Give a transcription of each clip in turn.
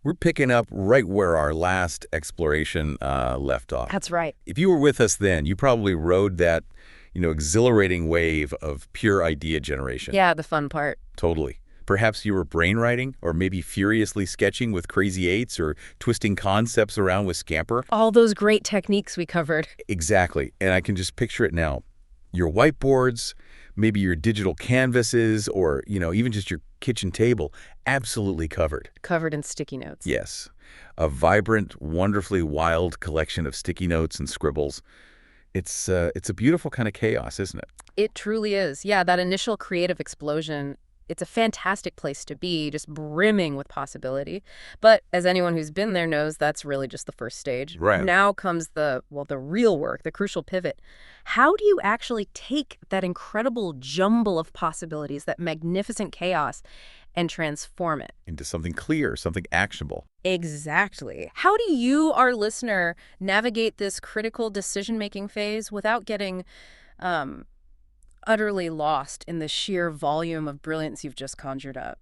We're picking up right where our last exploration left off. That's right. If you were with us then, you probably rode that, exhilarating wave of pure idea generation. Yeah, the fun part. Totally. Perhaps you were brainwriting or maybe furiously sketching with crazy eights or twisting concepts around with Scamper. All those great techniques we covered. Exactly. And I can just picture it now. Your whiteboards, maybe your digital canvases, or, even just your kitchen table, absolutely covered. Covered in sticky notes. Yes. A vibrant, wonderfully wild collection of sticky notes and scribbles. It's a beautiful kind of chaos, isn't it? It truly is. Yeah, that initial creative explosion, it's a fantastic place to be, just brimming with possibility. But as anyone who's been there knows, that's really just the first stage. Right. Now comes the real work, the crucial pivot. How do you actually take that incredible jumble of possibilities, that magnificent chaos, and transform it into something clear, something actionable? Exactly. How do you, our listener, navigate this critical decision-making phase without getting utterly lost in the sheer volume of brilliance you've just conjured up?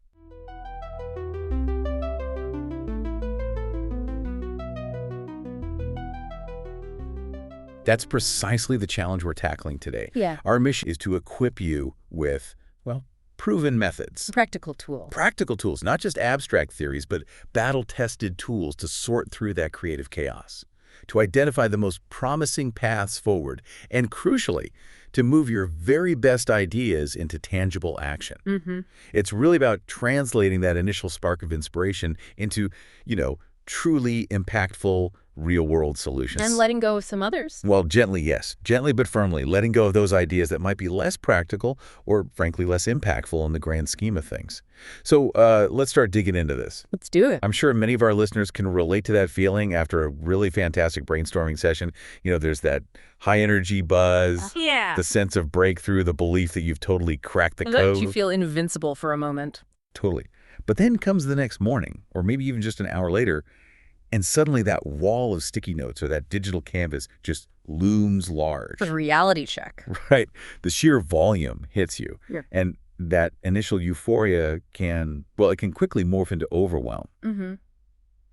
That's precisely the challenge we're tackling today. Yeah. Our mission is to equip you with, proven methods. Practical tools. Practical tools, not just abstract theories, but battle-tested tools to sort through that creative chaos, to identify the most promising paths forward, and crucially, to move your very best ideas into tangible action. Mm-hmm. It's really about translating that initial spark of inspiration into, truly impactful real-world solutions. And letting go of some others. Well, gently, yes. Gently but firmly, letting go of those ideas that might be less practical or, frankly, less impactful in the grand scheme of things. So let's start digging into this. Let's do it. I'm sure many of our listeners can relate to that feeling after a really fantastic brainstorming session. There's that high-energy buzz, the sense of breakthrough, the belief that you've totally cracked the code. That you feel invincible for a moment. Totally. But then comes the next morning, or maybe even just an hour later, and suddenly that wall of sticky notes or that digital canvas just looms large. A reality check. Right. The sheer volume hits you. Yeah. And that initial euphoria can quickly morph into overwhelm. Mm-hmm.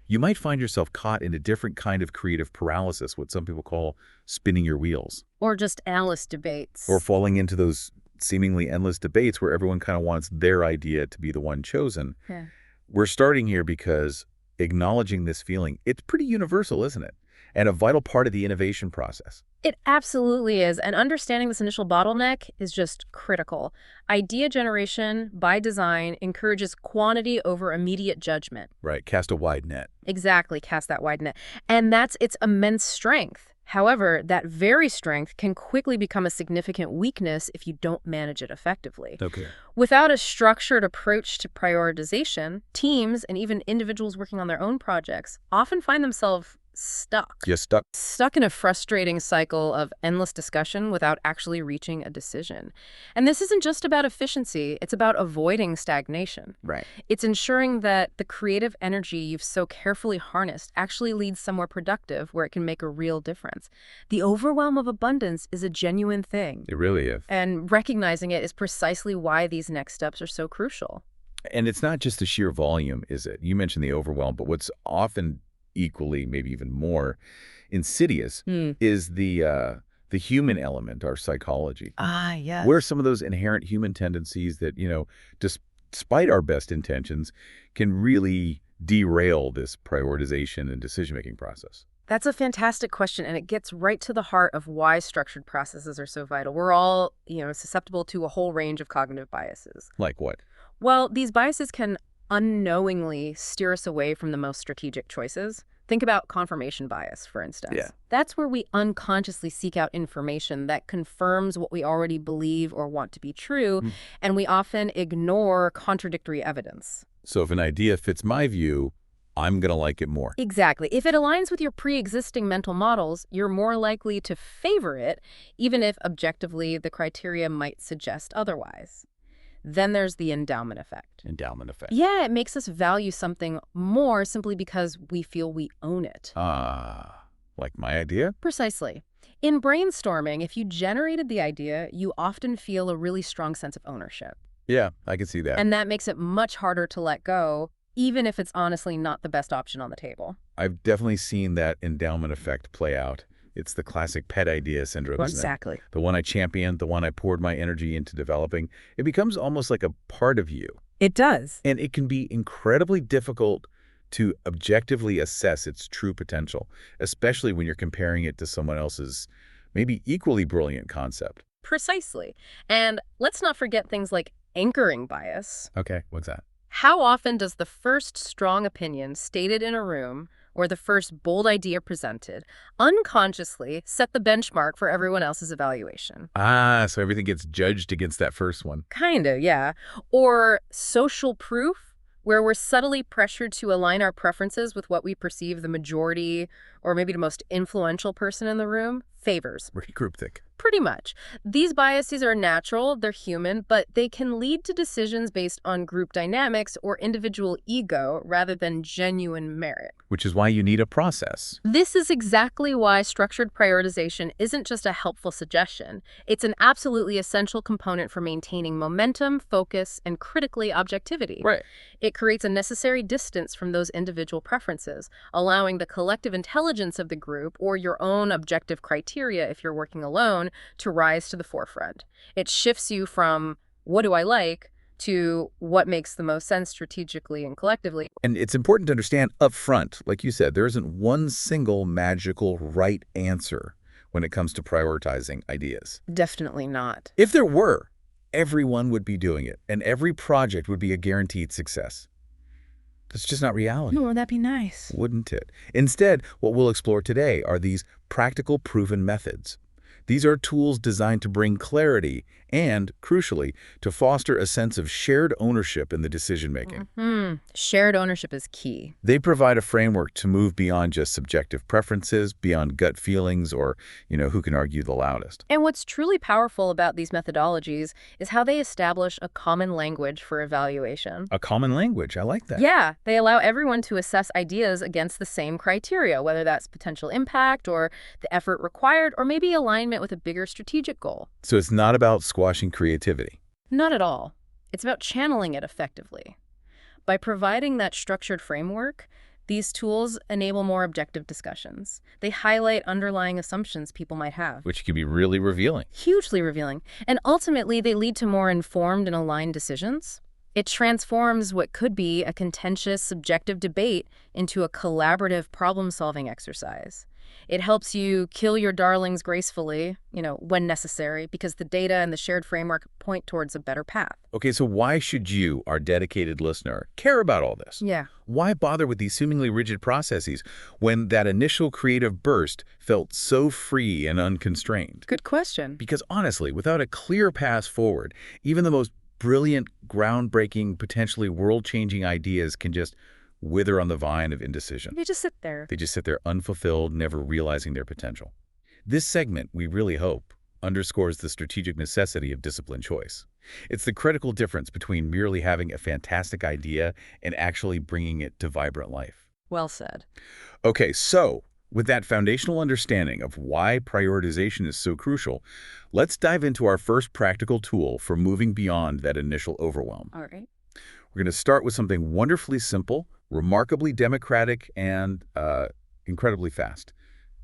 You might find yourself caught in a different kind of creative paralysis, what some people call spinning your wheels. Or just endless debates. Or falling into those seemingly endless debates where everyone kind of wants their idea to be the one chosen. Yeah. We're starting here because acknowledging this feeling, it's pretty universal, isn't it? And a vital part of the innovation process. It absolutely is. And understanding this initial bottleneck is just critical. Idea generation, by design, encourages quantity over immediate judgment. Right. Cast a wide net. Exactly. Cast that wide net. And that's its immense strength. However, that very strength can quickly become a significant weakness if you don't manage it effectively. Okay. Without a structured approach to prioritization, teams and even individuals working on their own projects often find themselves stuck. Just stuck. Stuck in a frustrating cycle of endless discussion without actually reaching a decision. And this isn't just about efficiency, it's about avoiding stagnation. Right. It's ensuring that the creative energy you've so carefully harnessed actually leads somewhere productive where it can make a real difference. The overwhelm of abundance is a genuine thing. It really is. And recognizing it is precisely why these next steps are so crucial. And it's not just the sheer volume, is it? You mentioned the overwhelm, but what's often equally, maybe even more insidious is the human element, our psychology. Ah, yes. Where some of those inherent human tendencies that, despite our best intentions, can really derail this prioritization and decision-making process. That's a fantastic question, and it gets right to the heart of why structured processes are so vital. We're all, susceptible to a whole range of cognitive biases. Like what? Well, these biases can unknowingly steer us away from the most strategic choices. Think about confirmation bias, for instance. Yeah. That's where we unconsciously seek out information that confirms what we already believe or want to be true, and we often ignore contradictory evidence. So if an idea fits my view, I'm going to like it more. Exactly. If it aligns with your pre-existing mental models, you're more likely to favor it, even if objectively the criteria might suggest otherwise. Then there's the endowment effect. Endowment effect. Yeah, it makes us value something more simply because we feel we own it. Like my idea? Precisely. In brainstorming, if you generated the idea, you often feel a really strong sense of ownership. Yeah, I can see that. And that makes it much harder to let go even if it's honestly not the best option on the table. I've definitely seen that endowment effect play out. It's the classic pet idea syndrome, isn't it? Exactly. The one I championed, the one I poured my energy into developing. It becomes almost like a part of you. It does. And it can be incredibly difficult to objectively assess its true potential, especially when you're comparing it to someone else's maybe equally brilliant concept. Precisely. And let's not forget things like anchoring bias. Okay, what's that? How often does the first strong opinion stated in a room or the first bold idea presented unconsciously set the benchmark for everyone else's evaluation? Ah, so everything gets judged against that first one. Kinda, yeah. Or social proof, where we're subtly pressured to align our preferences with what we perceive the majority or maybe the most influential person in the room favors. Groupthink. Pretty much. These biases are natural, they're human, but they can lead to decisions based on group dynamics or individual ego rather than genuine merit. Which is why you need a process. This is exactly why structured prioritization isn't just a helpful suggestion. It's an absolutely essential component for maintaining momentum, focus, and critically objectivity. Right. It creates a necessary distance from those individual preferences, allowing the collective intelligence of the group or your own objective criteria if you're working alone to rise to the forefront. It shifts you from what do I like to what makes the most sense strategically and collectively. And it's important to understand up front, like you said, there isn't one single magical right answer when it comes to prioritizing ideas. Definitely not. If there were, everyone would be doing it, and every project would be a guaranteed success. That's just not reality. Oh, that'd be nice. Wouldn't it? Instead, what we'll explore today are these practical, proven methods. These are tools designed to bring clarity and, crucially, to foster a sense of shared ownership in the decision-making. Shared ownership is key. They provide a framework to move beyond just subjective preferences, beyond gut feelings, or, who can argue the loudest. And what's truly powerful about these methodologies is how they establish a common language for evaluation. A common language. I like that. Yeah, they allow everyone to assess ideas against the same criteria, whether that's potential impact or the effort required or maybe alignment with a bigger strategic goal. So it's not about squashing creativity. Not at all. It's about channeling it effectively. By providing that structured framework, these tools enable more objective discussions. They highlight underlying assumptions people might have. Which can be really revealing. Hugely revealing. And ultimately, they lead to more informed and aligned decisions. It transforms what could be a contentious, subjective debate into a collaborative problem-solving exercise. It helps you kill your darlings gracefully, when necessary, because the data and the shared framework point towards a better path. Okay, so why should you, our dedicated listener, care about all this? Yeah. Why bother with these seemingly rigid processes when that initial creative burst felt so free and unconstrained? Good question. Because honestly, without a clear path forward, even the most brilliant, groundbreaking, potentially world-changing ideas can just wither on the vine of indecision. They just sit there. They just sit there unfulfilled, never realizing their potential. This segment, we really hope, underscores the strategic necessity of disciplined choice. It's the critical difference between merely having a fantastic idea and actually bringing it to vibrant life. Well said. Okay, so with that foundational understanding of why prioritization is so crucial, let's dive into our first practical tool for moving beyond that initial overwhelm. All right. We're going to start with something wonderfully simple, remarkably democratic, and incredibly fast.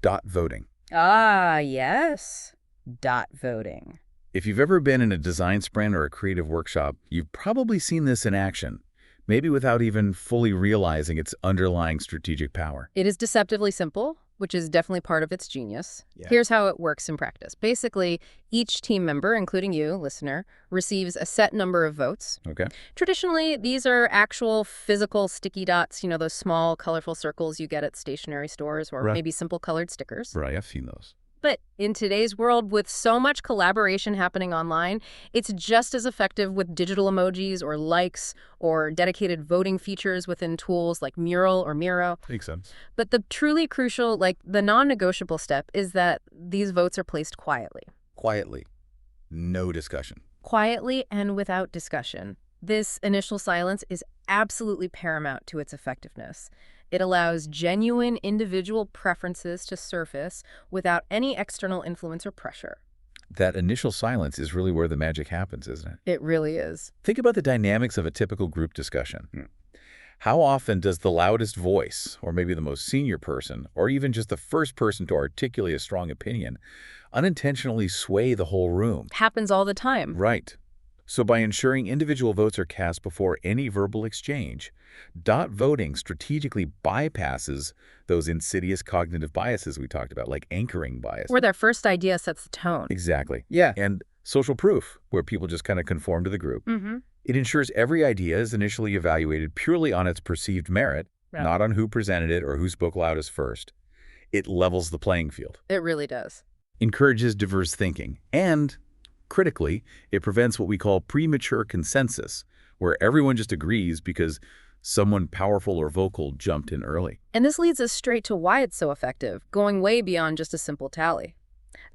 Dot voting. Ah, yes. Dot voting. If you've ever been in a design sprint or a creative workshop, you've probably seen this in action, maybe without even fully realizing its underlying strategic power. It is deceptively simple, which is definitely part of its genius. Yeah. Here's how it works in practice. Basically, each team member, including you, listener, receives a set number of votes. Okay. Traditionally, these are actual physical sticky dots, those small, colorful circles you get at stationery stores or Right. maybe simple colored stickers. Right, I've seen those. But in today's world, with so much collaboration happening online, it's just as effective with digital emojis or likes or dedicated voting features within tools like Mural or Miro. Makes sense. But the truly crucial, the non-negotiable step is that these votes are placed quietly. Quietly. No discussion. Quietly and without discussion. This initial silence is absolutely paramount to its effectiveness. It allows genuine individual preferences to surface without any external influence or pressure. That initial silence is really where the magic happens, isn't it? It really is. Think about the dynamics of a typical group discussion. How often does the loudest voice, or maybe the most senior person, or even just the first person to articulate a strong opinion, unintentionally sway the whole room? Happens all the time. Right. So by ensuring individual votes are cast before any verbal exchange, dot voting strategically bypasses those insidious cognitive biases we talked about, like anchoring bias. Where their first idea sets the tone. Exactly. Yeah. And social proof, where people just kind of conform to the group. It ensures every idea is initially evaluated purely on its perceived merit, Yeah. not on who presented it or who spoke loudest first. It levels the playing field, It really does. encourages diverse thinking, and, critically, it prevents what we call premature consensus, where everyone just agrees because someone powerful or vocal jumped in early. And this leads us straight to why it's so effective, going way beyond just a simple tally.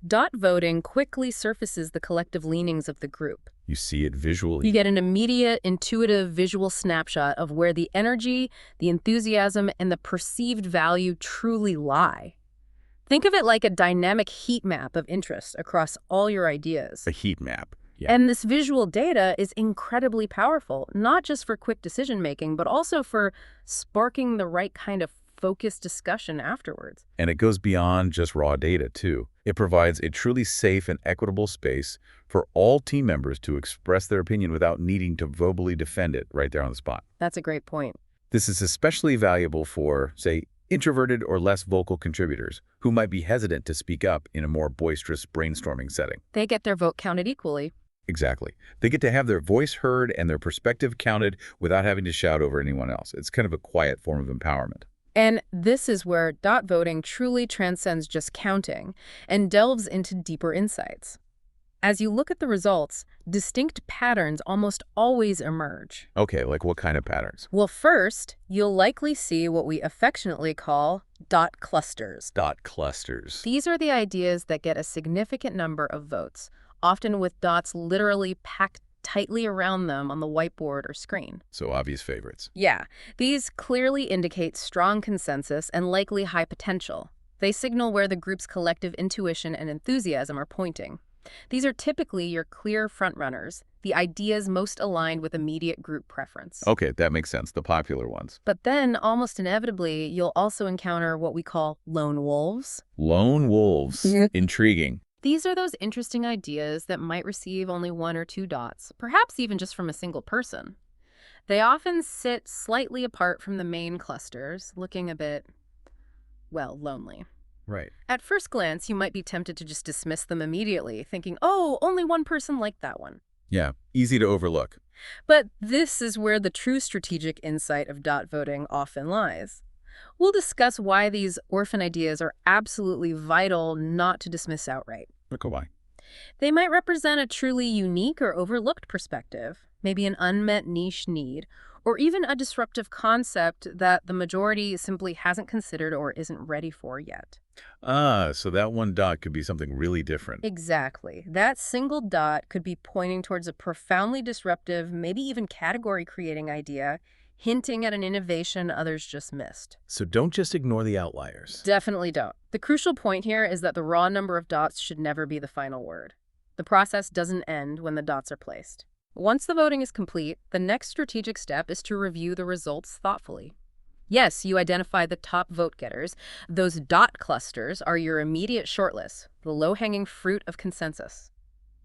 Dot voting quickly surfaces the collective leanings of the group. You see it visually. You get an immediate, intuitive visual snapshot of where the energy, the enthusiasm, and the perceived value truly lie. Think of it like a dynamic heat map of interest across all your ideas. A heat map. Yeah. And this visual data is incredibly powerful, not just for quick decision-making, but also for sparking the right kind of focused discussion afterwards. And it goes beyond just raw data, too. It provides a truly safe and equitable space for all team members to express their opinion without needing to verbally defend it right there on the spot. That's a great point. This is especially valuable for, say, introverted or less vocal contributors who might be hesitant to speak up in a more boisterous brainstorming setting. They get their vote counted equally. Exactly. They get to have their voice heard and their perspective counted without having to shout over anyone else. It's kind of a quiet form of empowerment. And this is where dot voting truly transcends just counting and delves into deeper insights. As you look at the results, distinct patterns almost always emerge. Okay, like what kind of patterns? Well, first, you'll likely see what we affectionately call dot clusters. Dot clusters. These are the ideas that get a significant number of votes, often with dots literally packed tightly around them on the whiteboard or screen. So obvious favorites. Yeah, these clearly indicate strong consensus and likely high potential. They signal where the group's collective intuition and enthusiasm are pointing. These are typically your clear frontrunners, the ideas most aligned with immediate group preference. Okay, that makes sense, the popular ones. But then, almost inevitably, you'll also encounter what we call lone wolves. Lone wolves. Intriguing. These are those interesting ideas that might receive only 1 or 2 dots, perhaps even just from a single person. They often sit slightly apart from the main clusters, looking a bit, well, lonely. Right. At first glance, you might be tempted to just dismiss them immediately, thinking, oh, only one person liked that one. Yeah, easy to overlook. But this is where the true strategic insight of dot voting often lies. We'll discuss why these orphan ideas are absolutely vital not to dismiss outright. Look why. They might represent a truly unique or overlooked perspective, maybe an unmet niche need, or even a disruptive concept that the majority simply hasn't considered or isn't ready for yet. So that one dot could be something really different. Exactly. That single dot could be pointing towards a profoundly disruptive, maybe even category-creating idea, hinting at an innovation others just missed. So don't just ignore the outliers. Definitely don't. The crucial point here is that the raw number of dots should never be the final word. The process doesn't end when the dots are placed. Once the voting is complete, the next strategic step is to review the results thoughtfully. Yes, you identify the top vote getters. Those dot clusters are your immediate shortlist, the low-hanging fruit of consensus.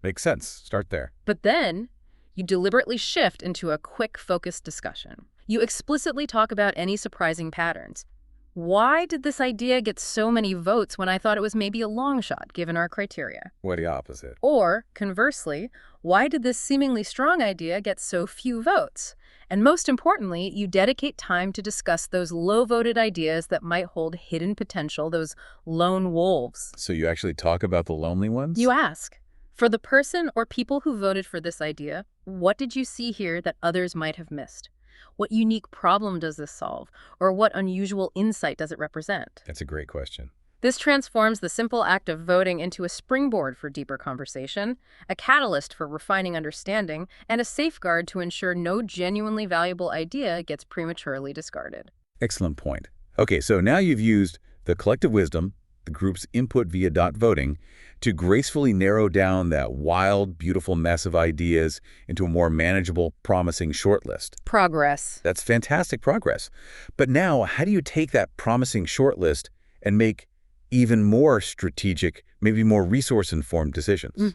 Makes sense. Start there. But then, you deliberately shift into a quick, focused discussion. You explicitly talk about any surprising patterns. Why did this idea get so many votes when I thought it was maybe a long shot, given our criteria? Or the opposite. Or, conversely, why did this seemingly strong idea get so few votes? And most importantly, you dedicate time to discuss those low-voted ideas that might hold hidden potential, those lone wolves. So you actually talk about the lonely ones? You ask, for the person or people who voted for this idea, what did you see here that others might have missed? What unique problem does this solve? Or what unusual insight does it represent? That's a great question. This transforms the simple act of voting into a springboard for deeper conversation, a catalyst for refining understanding, and a safeguard to ensure no genuinely valuable idea gets prematurely discarded. Excellent point. Okay, so now you've used the collective wisdom, the group's input via dot voting, to gracefully narrow down that wild, beautiful mess of ideas into a more manageable, promising shortlist. Progress. That's fantastic progress. But now, how do you take that promising shortlist and make even more strategic, maybe more resource-informed decisions?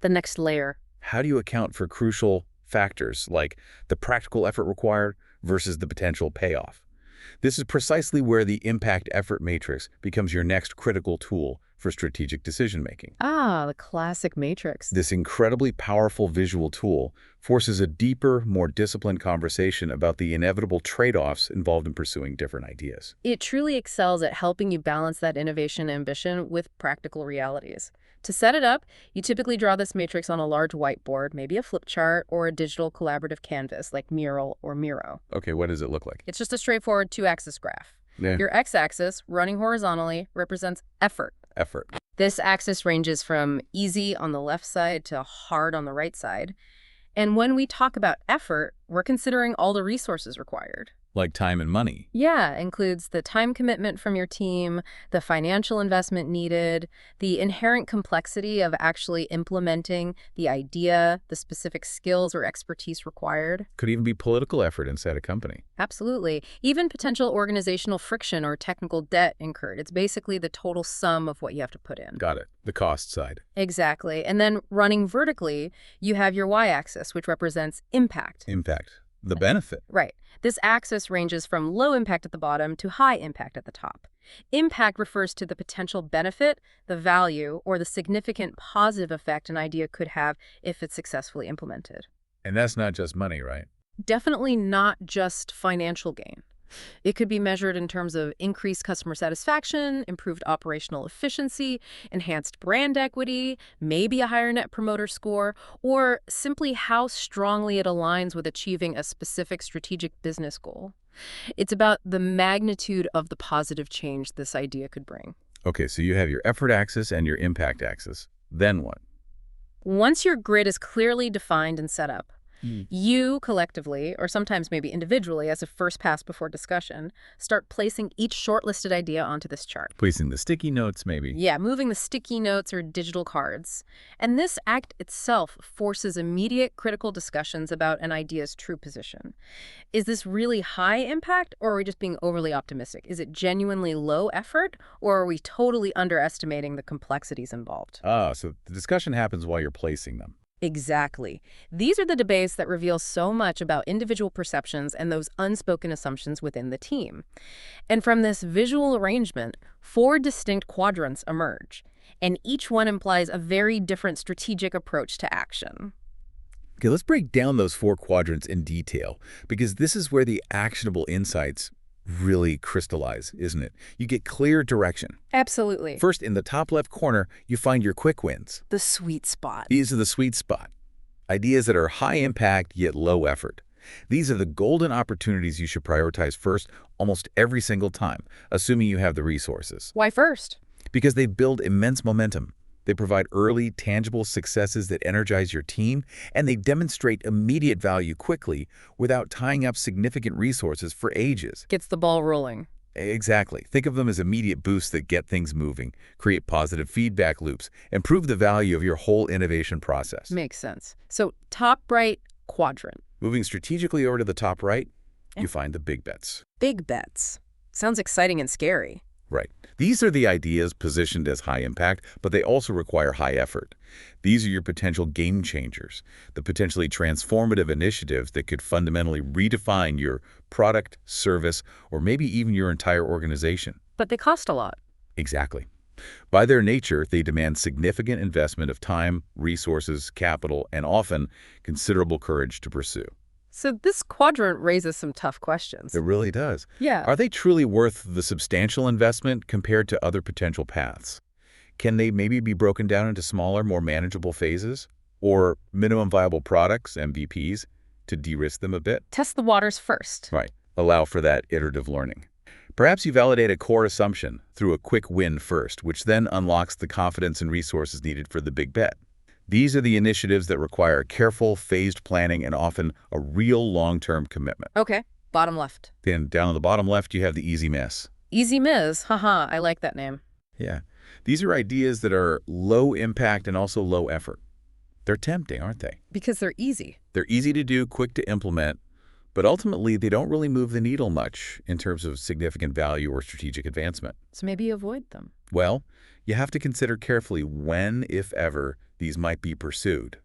The next layer. How do you account for crucial factors like the practical effort required versus the potential payoff? This is precisely where the impact effort matrix becomes your next critical tool for strategic decision-making. Ah, the classic matrix. This incredibly powerful visual tool forces a deeper, more disciplined conversation about the inevitable trade-offs involved in pursuing different ideas. It truly excels at helping you balance that innovation ambition with practical realities. To set it up, you typically draw this matrix on a large whiteboard, maybe a flip chart, or a digital collaborative canvas like Mural or Miro. Okay, what does it look like? It's just a straightforward two-axis graph. Yeah. Your x-axis, running horizontally, represents effort. Effort. This axis ranges from easy on the left side to hard on the right side. And when we talk about effort, we're considering all the resources required. Like time and money. Yeah, includes the time commitment from your team, the financial investment needed, the inherent complexity of actually implementing the idea, the specific skills or expertise required. Could even be political effort inside a company. Absolutely. Even potential organizational friction or technical debt incurred. It's basically the total sum of what you have to put in. Got it. The cost side. Exactly. And then running vertically, you have your y-axis, which represents impact. Impact. The benefit. Right. This axis ranges from low impact at the bottom to high impact at the top. Impact refers to the potential benefit, the value, or the significant positive effect an idea could have if it's successfully implemented. And that's not just money, right? Definitely not just financial gain. It could be measured in terms of increased customer satisfaction, improved operational efficiency, enhanced brand equity, maybe a higher net promoter score, or simply how strongly it aligns with achieving a specific strategic business goal. It's about the magnitude of the positive change this idea could bring. Okay, so you have your effort axis and your impact axis. Then what? Once your grid is clearly defined and set up, you collectively, or sometimes maybe individually as a first pass before discussion, start placing each shortlisted idea onto this chart. Placing the sticky notes, maybe. Yeah, moving the sticky notes or digital cards. And this act itself forces immediate critical discussions about an idea's true position. Is this really high impact, or are we just being overly optimistic? Is it genuinely low effort, or are we totally underestimating the complexities involved? So the discussion happens while you're placing them. Exactly. These are the debates that reveal so much about individual perceptions and those unspoken assumptions within the team. And from this visual arrangement, 4 distinct quadrants emerge, and each one implies a very different strategic approach to action. Okay, let's break down those 4 quadrants in detail, because this is where the actionable insights really crystallize, isn't it? You get clear direction. Absolutely. First, in the top left corner, you find your quick wins. The sweet spot. These are the sweet spot. Ideas that are high impact yet low effort. These are the golden opportunities you should prioritize first almost every single time, assuming you have the resources. Why first? Because they build immense momentum. They provide early, tangible successes that energize your team, and they demonstrate immediate value quickly without tying up significant resources for ages. Gets the ball rolling. Exactly. Think of them as immediate boosts that get things moving, create positive feedback loops, and prove the value of your whole innovation process. Makes sense. So top right quadrant. Moving strategically over to the top right, you find the big bets. Big bets. Sounds exciting and scary. Right. These are the ideas positioned as high impact, but they also require high effort. These are your potential game changers, the potentially transformative initiatives that could fundamentally redefine your product, service, or maybe even your entire organization. But they cost a lot. Exactly. By their nature, they demand significant investment of time, resources, capital, and often considerable courage to pursue. So this quadrant raises some tough questions. It really does. Yeah. Are they truly worth the substantial investment compared to other potential paths? Can they maybe be broken down into smaller, more manageable phases? Or minimum viable products, MVPs, to de-risk them a bit? Test the waters first. Right. Allow for that iterative learning. Perhaps you validate a core assumption through a quick win first, which then unlocks the confidence and resources needed for the big bet. These are the initiatives that require careful, phased planning and often a real long-term commitment. Okay, bottom left. Then down on the bottom left, you have the easy miss. Easy Miz. Haha, I like that name. Yeah. These are ideas that are low impact and also low effort. They're tempting, aren't they? Because they're easy. They're easy to do, quick to implement, but ultimately they don't really move the needle much in terms of significant value or strategic advancement. So maybe avoid them. Well, you have to consider carefully when, if ever, these might be pursued.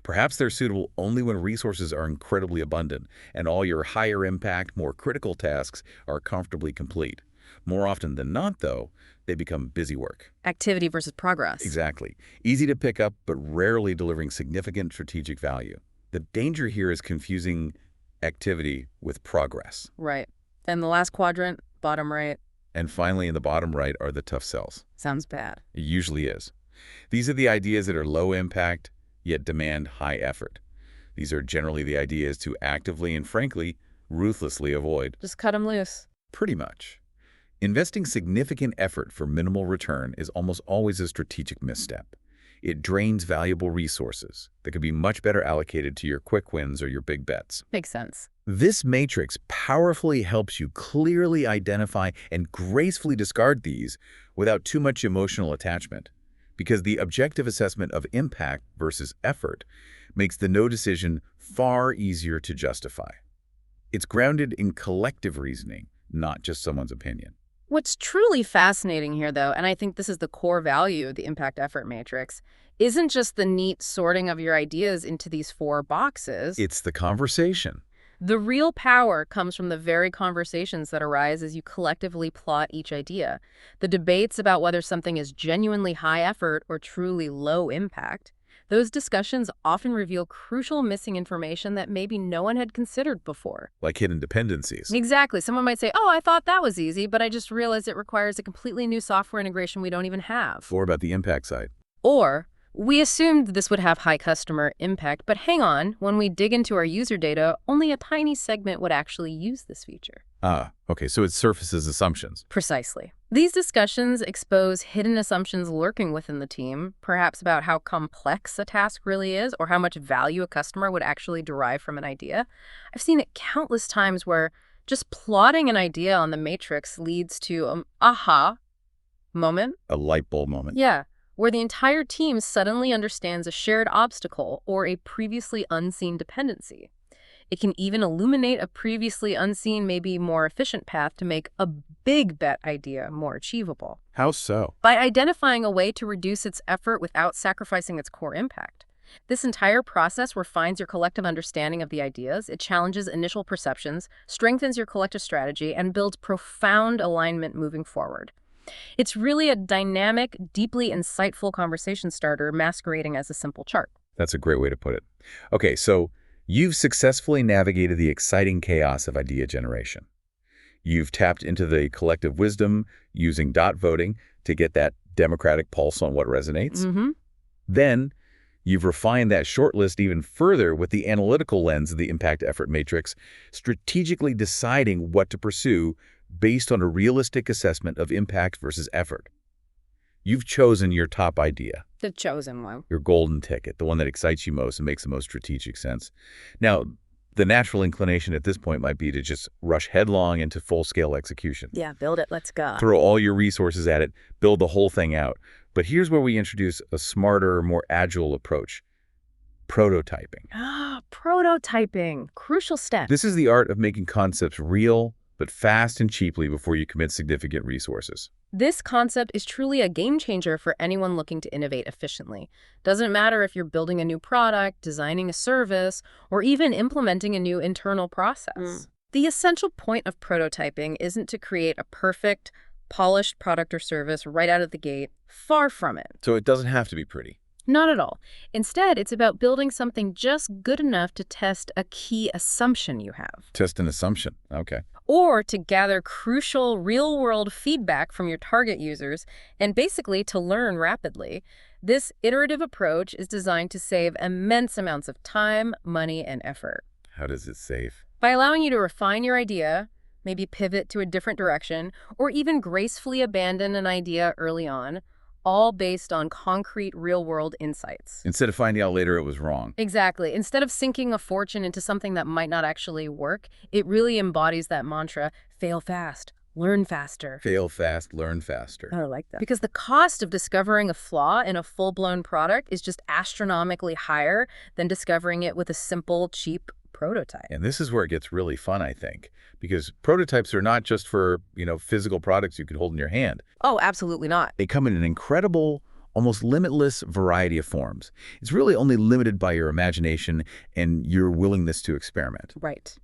Perhaps they're suitable only when resources are incredibly abundant and all your higher impact, more critical tasks are comfortably complete. More often than not, though, they become busy work. Activity versus progress. Exactly. Easy to pick up, but rarely delivering significant strategic value. The danger here is confusing activity with progress. Right. And the last quadrant, bottom right. And finally, in the bottom right are the tough sells. Sounds bad. It usually is. These are the ideas that are low impact, yet demand high effort. These are generally the ideas to actively and, frankly, ruthlessly avoid. Just cut them loose. Pretty much. Investing significant effort for minimal return is almost always a strategic misstep. It drains valuable resources that could be much better allocated to your quick wins or your big bets. Makes sense. This matrix powerfully helps you clearly identify and gracefully discard these without too much emotional attachment, because the objective assessment of impact versus effort makes the no decision far easier to justify. It's grounded in collective reasoning, not just someone's opinion. What's truly fascinating here, though, and I think this is the core value of the impact effort matrix, isn't just the neat sorting of your ideas into these 4 boxes. It's the conversation. The real power comes from the very conversations that arise as you collectively plot each idea. The debates about whether something is genuinely high effort or truly low impact. Those discussions often reveal crucial missing information that maybe no one had considered before. Like hidden dependencies. Exactly. Someone might say, oh, I thought that was easy, but I just realized it requires a completely new software integration we don't even have. Or about the impact side. Or, we assumed this would have high customer impact, but hang on, when we dig into our user data, only a tiny segment would actually use this feature. Okay, so it surfaces assumptions. Precisely. These discussions expose hidden assumptions lurking within the team, perhaps about how complex a task really is or how much value a customer would actually derive from an idea. I've seen it countless times where just plotting an idea on the matrix leads to an aha moment. A light bulb moment. Yeah, where the entire team suddenly understands a shared obstacle or a previously unseen dependency. It can even illuminate a previously unseen, maybe more efficient path to make a big bet idea more achievable. How so? By identifying a way to reduce its effort without sacrificing its core impact. This entire process refines your collective understanding of the ideas, it challenges initial perceptions, strengthens your collective strategy, and builds profound alignment moving forward. It's really a dynamic, deeply insightful conversation starter masquerading as a simple chart. That's a great way to put it. Okay, so you've successfully navigated the exciting chaos of idea generation. You've tapped into the collective wisdom using dot voting to get that democratic pulse on what resonates. Then, you've refined that shortlist even further with the analytical lens of the impact effort matrix, strategically deciding what to pursue based on a realistic assessment of impact versus effort. You've chosen your top idea. The chosen one. Your golden ticket, the one that excites you most and makes the most strategic sense. Now, the natural inclination at this point might be to just rush headlong into full-scale execution. Yeah, build it, let's go. Throw all your resources at it, build the whole thing out. But here's where we introduce a smarter, more agile approach. Prototyping. Prototyping. Crucial step. This is the art of making concepts real, but fast and cheaply before you commit significant resources. This concept is truly a game changer for anyone looking to innovate efficiently. Doesn't matter if you're building a new product, designing a service, or even implementing a new internal process. The essential point of prototyping isn't to create a perfect, polished product or service right out of the gate. Far from it. So it doesn't have to be pretty. Not at all. Instead, it's about building something just good enough to test a key assumption you have. Test an assumption. Okay. Or to gather crucial real-world feedback from your target users and basically to learn rapidly. This iterative approach is designed to save immense amounts of time, money, and effort. How does it save? By allowing you to refine your idea, maybe pivot to a different direction, or even gracefully abandon an idea early on, all based on concrete real-world insights. Instead of finding out later it was wrong. Exactly. Instead of sinking a fortune into something that might not actually work, it really embodies that mantra, fail fast, Learn faster. Fail fast, learn faster. I like that. Because the cost of discovering a flaw in a full-blown product is just astronomically higher than discovering it with a simple, cheap prototype. And this is where it gets really fun, I think, because prototypes are not just for, physical products you could hold in your hand. Oh, absolutely not. They come in an incredible, almost limitless variety of forms. It's really only limited by your imagination and your willingness to experiment. Right.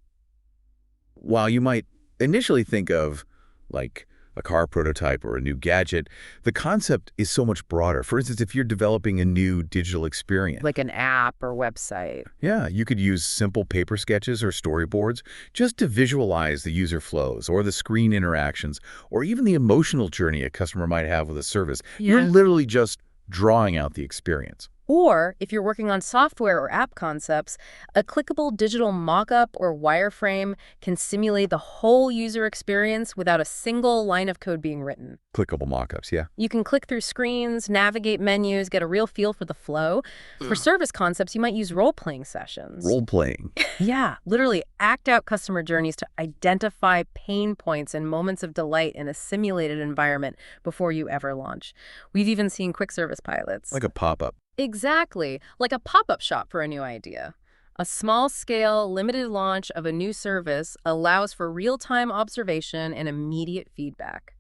While you might initially think of, like, a car prototype or a new gadget, the concept is so much broader. For instance, if you're developing a new digital experience. Like an app or website. Yeah, you could use simple paper sketches or storyboards just to visualize the user flows or the screen interactions or even the emotional journey a customer might have with a service. You're literally just drawing out the experience. Or, if you're working on software or app concepts, a clickable digital mock-up or wireframe can simulate the whole user experience without a single line of code being written. Clickable mock-ups, yeah. You can click through screens, navigate menus, get a real feel for the flow. For service concepts, you might use role-playing sessions. Role-playing. Yeah, literally act out customer journeys to identify pain points and moments of delight in a simulated environment before you ever launch. We've even seen quick service pilots. Like a pop-up. Exactly, like a pop-up shop for a new idea. A small-scale, limited launch of a new service allows for real-time observation and immediate feedback.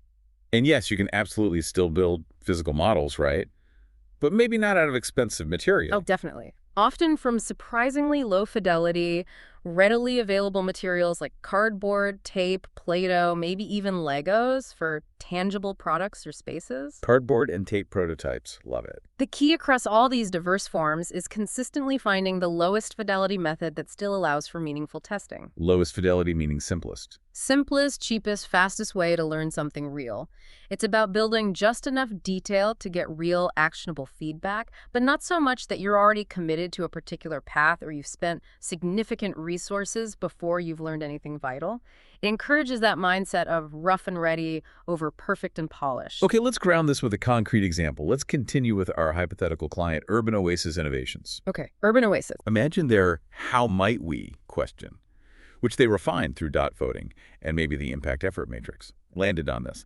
And yes, you can absolutely still build physical models, right? But maybe not out of expensive material. Oh, definitely. Often from surprisingly low fidelity, readily available materials like cardboard, tape, Play-Doh, maybe even Legos for tangible products or spaces. Cardboard and tape prototypes. Love it. The key across all these diverse forms is consistently finding the lowest fidelity method that still allows for meaningful testing. Lowest fidelity meaning simplest. Simplest, cheapest, fastest way to learn something real. It's about building just enough detail to get real, actionable feedback, but not so much that you're already committed to a particular path or you've spent significant resources before you've learned anything vital. It encourages that mindset of rough and ready over perfect and polished. Okay, let's ground this with a concrete example. Let's continue with our hypothetical client, Urban Oasis Innovations. Okay, Urban Oasis. Imagine their "how might we" question, which they refined through dot voting and maybe the impact effort matrix. Landed on this.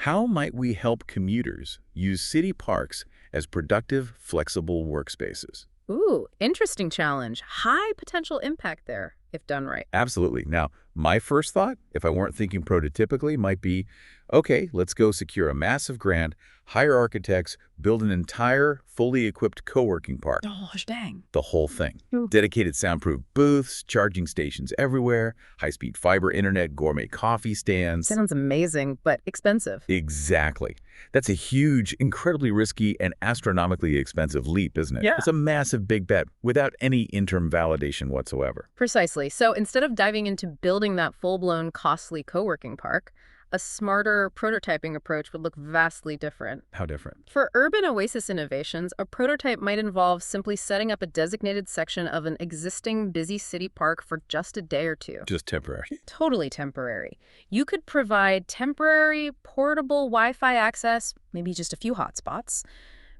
How might we help commuters use city parks as productive, flexible workspaces? Ooh, interesting challenge. High potential impact there, if done right. Absolutely. Now, my first thought, if I weren't thinking prototypically, might be, okay, let's go secure a massive grant, hire architects, build an entire fully equipped co-working park. Oh, dang. The whole thing. Ooh. Dedicated soundproof booths, charging stations everywhere, high-speed fiber internet, gourmet coffee stands. Sounds amazing, but expensive. Exactly. That's a huge, incredibly risky, and astronomically expensive leap, isn't it? Yeah. It's a massive big bet without any interim validation whatsoever. Precisely. So instead of diving into building that full-blown, costly co-working park, a smarter prototyping approach would look vastly different. How different? For Urban Oasis Innovations, a prototype might involve simply setting up a designated section of an existing busy city park for just a day or two. Just temporary. Totally temporary. You could provide temporary, portable Wi-Fi access, maybe just a few hotspots,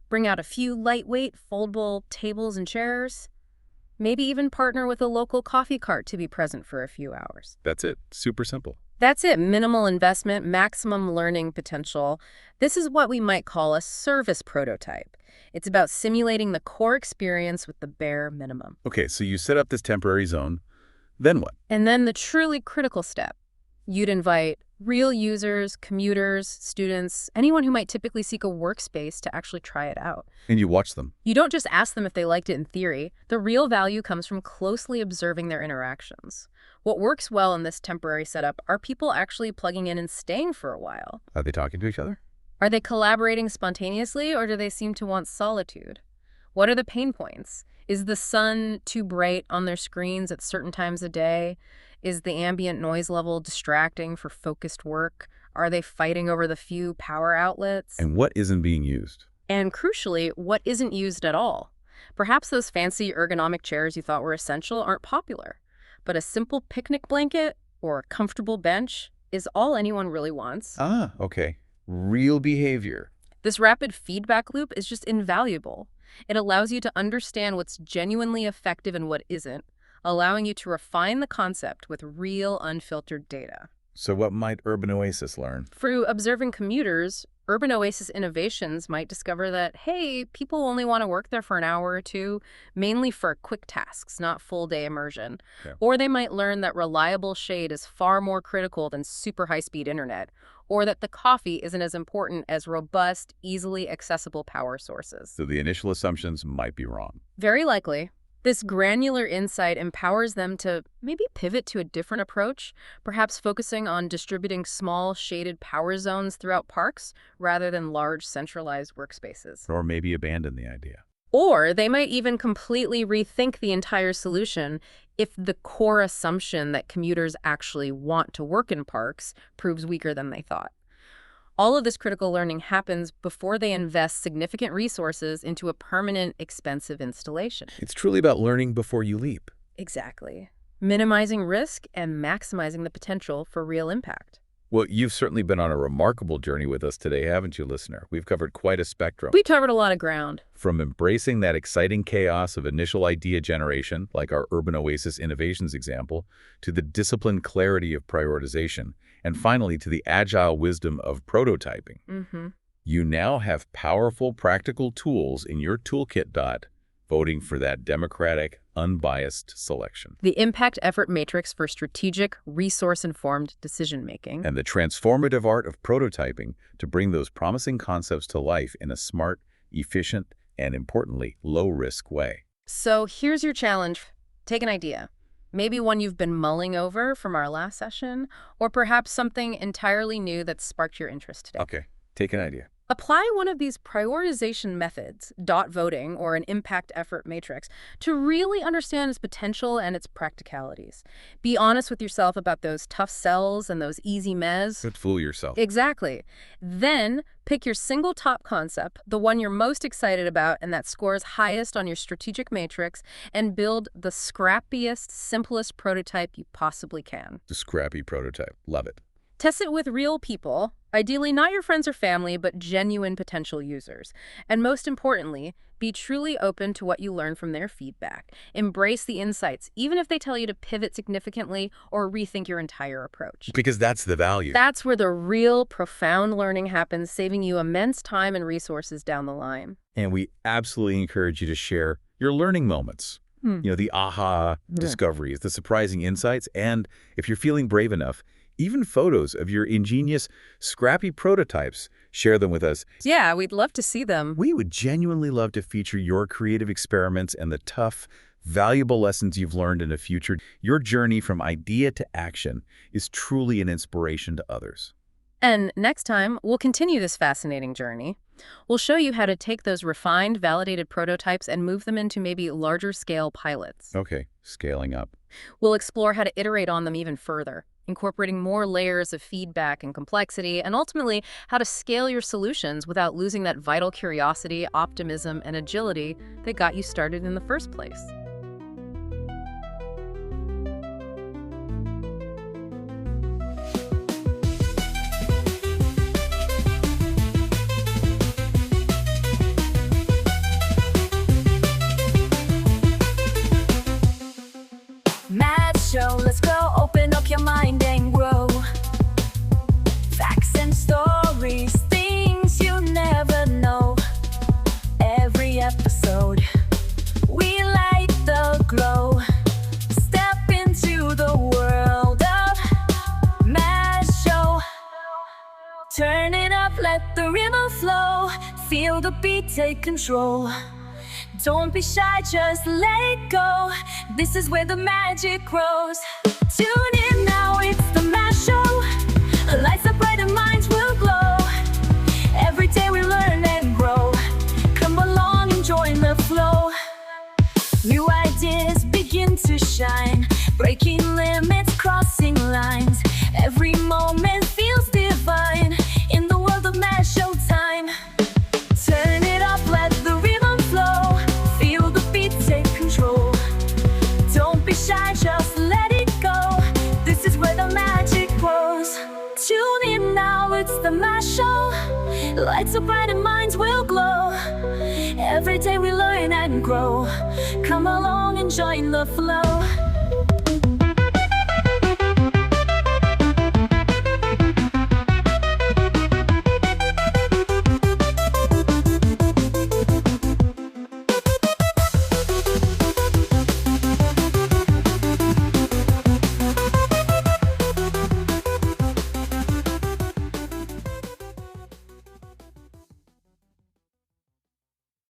bring out a few lightweight, foldable tables and chairs, maybe even partner with a local coffee cart to be present for a few hours. That's it. Super simple. That's it. Minimal investment, maximum learning potential. This is what we might call a service prototype. It's about simulating the core experience with the bare minimum. Okay, so you set up this temporary zone. Then what? And then the truly critical step. You'd invite real users, commuters, students, anyone who might typically seek a workspace to actually try it out. And you watch them. You don't just ask them if they liked it in theory. The real value comes from closely observing their interactions. What works well in this temporary setup are people actually plugging in and staying for a while. Are they talking to each other? Are they collaborating spontaneously, or do they seem to want solitude? What are the pain points? Is the sun too bright on their screens at certain times of day? Is the ambient noise level distracting for focused work? Are they fighting over the few power outlets? And what isn't being used? And crucially, what isn't used at all? Perhaps those fancy ergonomic chairs you thought were essential aren't popular, but a simple picnic blanket or a comfortable bench is all anyone really wants. Ah, okay. Real behavior. This rapid feedback loop is just invaluable. It allows you to understand what's genuinely effective and what isn't, allowing you to refine the concept with real, unfiltered data. So what might Urban Oasis learn? Through observing commuters, Urban Oasis Innovations might discover that, hey, people only want to work there for an hour or two, mainly for quick tasks, not full-day immersion. Yeah. Or they might learn that reliable shade is far more critical than super high-speed internet, or that the coffee isn't as important as robust, easily accessible power sources. So the initial assumptions might be wrong. Very likely. This granular insight empowers them to maybe pivot to a different approach, perhaps focusing on distributing small, shaded power zones throughout parks rather than large, centralized workspaces. Or maybe abandon the idea. Or they might even completely rethink the entire solution if the core assumption that commuters actually want to work in parks proves weaker than they thought. All of this critical learning happens before they invest significant resources into a permanent, expensive installation. It's truly about learning before you leap. Exactly. Minimizing risk and maximizing the potential for real impact. Well, you've certainly been on a remarkable journey with us today, haven't you, listener? We've covered quite a spectrum. We covered a lot of ground. From embracing that exciting chaos of initial idea generation, like our Urban Oasis Innovations example, to the disciplined clarity of prioritization, and finally to the agile wisdom of prototyping. You now have powerful, practical tools in your toolkit. Voting for that democratic, unbiased selection. The impact effort matrix for strategic, resource-informed decision-making. And the transformative art of prototyping to bring those promising concepts to life in a smart, efficient, and importantly, low-risk way. So here's your challenge. Take an idea. Maybe one you've been mulling over from our last session, or perhaps something entirely new that sparked your interest today. Okay, take an idea. Apply one of these prioritization methods, dot voting or an impact effort matrix, to really understand its potential and its practicalities. Be honest with yourself about those tough sells and those easy mez. Don't fool yourself. Exactly. Then pick your single top concept, the one you're most excited about and that scores highest on your strategic matrix, and build the scrappiest, simplest prototype you possibly can. The scrappy prototype. Love it. Test it with real people, ideally not your friends or family, but genuine potential users. And most importantly, be truly open to what you learn from their feedback. Embrace the insights, even if they tell you to pivot significantly or rethink your entire approach. Because that's the value. That's where the real, profound learning happens, saving you immense time and resources down the line. And we absolutely encourage you to share your learning moments. The aha discoveries, the surprising insights, and if you're feeling brave enough, even photos of your ingenious, scrappy prototypes. Share them with us. Yeah, we'd love to see them. We would genuinely love to feature your creative experiments and the tough, valuable lessons you've learned in the future. Your journey from idea to action is truly an inspiration to others. And next time, we'll continue this fascinating journey. We'll show you how to take those refined, validated prototypes and move them into maybe larger-scale pilots. Okay, scaling up. We'll explore how to iterate on them even further, incorporating more layers of feedback and complexity, and ultimately how to scale your solutions without losing that vital curiosity, optimism, and agility that got you started in the first place. Show, let's go, open up your mind and grow. Facts and stories, things you never know. Every episode, we light the glow. Step into the world of Mad Show. Turn it up, let the rhythm flow. Feel the beat, take control. Don't be shy, just let it go. This is where the magic grows. Tune in now, it's the Mad Show. Lights up bright and minds will glow. Every day we learn and grow. Come along and join the flow. New ideas begin to shine. Breaking limits, crossing lines. Every moment feels divine. In the world of Mad Show time. Turn it up, let the rhythm flow. Feel the beat, take control. Don't be shy, just let it go. This is where the magic grows. Tune in now, it's the Mad Show. Lights so bright and minds will glow. Every day we learn and grow. Come along and join the flow.